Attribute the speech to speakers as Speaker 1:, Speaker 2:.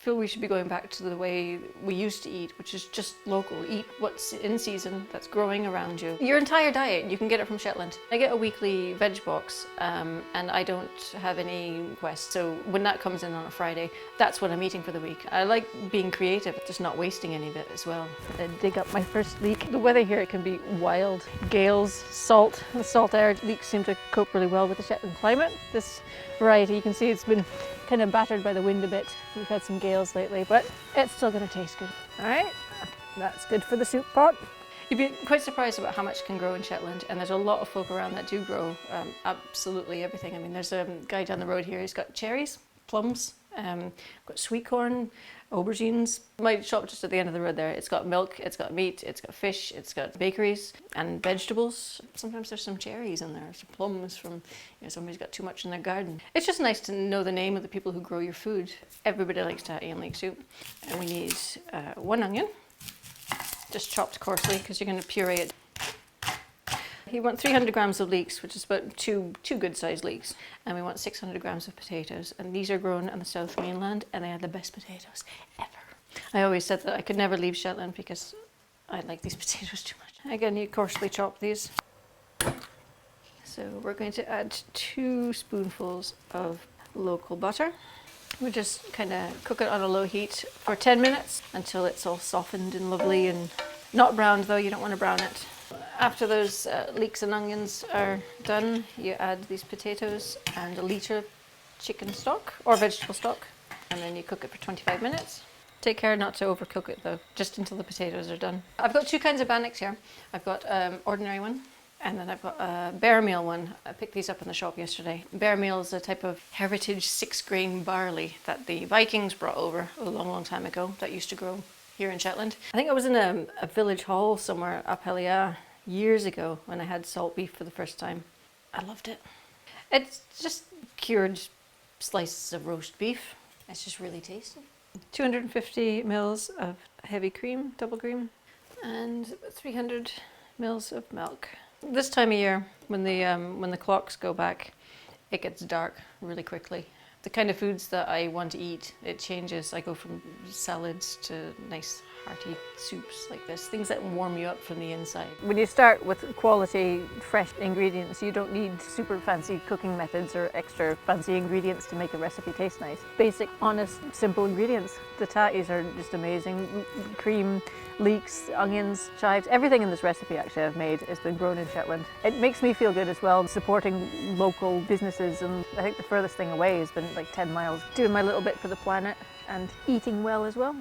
Speaker 1: I feel we should be going back to the way we used to eat, which is just local. Eat what's in season, that's growing around you. Your entire diet, you can get it from Shetland. I get a weekly veg box and I don't have any requests, so when that comes in on a Friday, that's what I'm eating for the week. I like being creative, just not wasting any of it as well. I dig up my first leek. The weather here, it can be wild. Gales, salt, and salt air. Leeks seem to cope really well with the Shetland climate. This variety, you can see it's been kind of battered by the wind a bit. We've had some gales lately, but it's still going to taste good. All right, that's good for the soup pot. You'd be quite surprised about how much can grow in Shetland, and there's a lot of folk around that do grow absolutely everything. I mean, there's a guy down the road here, he's got cherries, plums, got sweet corn, aubergines. My shop just at the end of the road there, it's got milk, it's got meat, it's got fish, it's got bakeries and vegetables. Sometimes there's some cherries in there, some plums from, somebody's got too much in their garden. It's just nice to know the name of the people who grow your food. Everybody likes tattie and leek soup. And we need 1 onion, just chopped coarsely because you're going to puree it. You want 300 grams of leeks, which is about two good sized leeks. And we want 600 grams of potatoes. And these are grown on the South Mainland and they are the best potatoes ever. I always said that I could never leave Shetland because I like these potatoes too much. Again, you coarsely chop these. So we're going to add 2 spoonfuls of local butter. We just kind of cook it on a low heat for 10 minutes until it's all softened and lovely and not browned though, you don't want to brown it. After those leeks and onions are done, you add these potatoes and a litre of chicken stock or vegetable stock, and then you cook it for 25 minutes. Take care not to overcook it though, just until the potatoes are done. I've got 2 kinds of bannocks here. I've got ordinary one, and then I've got a bare meal one. I picked these up in the shop yesterday. Bare meal is a type of heritage 6-grain barley that the Vikings brought over a long time ago that used to grow here in Shetland. I think I was in a village hall somewhere up Atia years ago when I had salt beef for the first time. I loved it. It's just cured slices of roast beef. It's just really tasty. 250 mils of heavy cream, double cream, and 300 mils of milk. This time of year, when the clocks go back, it gets dark really quickly. The kind of foods that I want to eat, it changes. I go from salads to nice hearty soups like this, things that warm you up from the inside. When you start with quality, fresh ingredients, you don't need super fancy cooking methods or extra fancy ingredients to make a recipe taste nice. Basic, honest, simple ingredients. The tatties are just amazing. Cream, leeks, onions, chives, everything in this recipe actually I've made has been grown in Shetland. It makes me feel good as well, supporting local businesses, and I think the furthest thing away has been like 10 miles. Doing my little bit for the planet and eating well as well.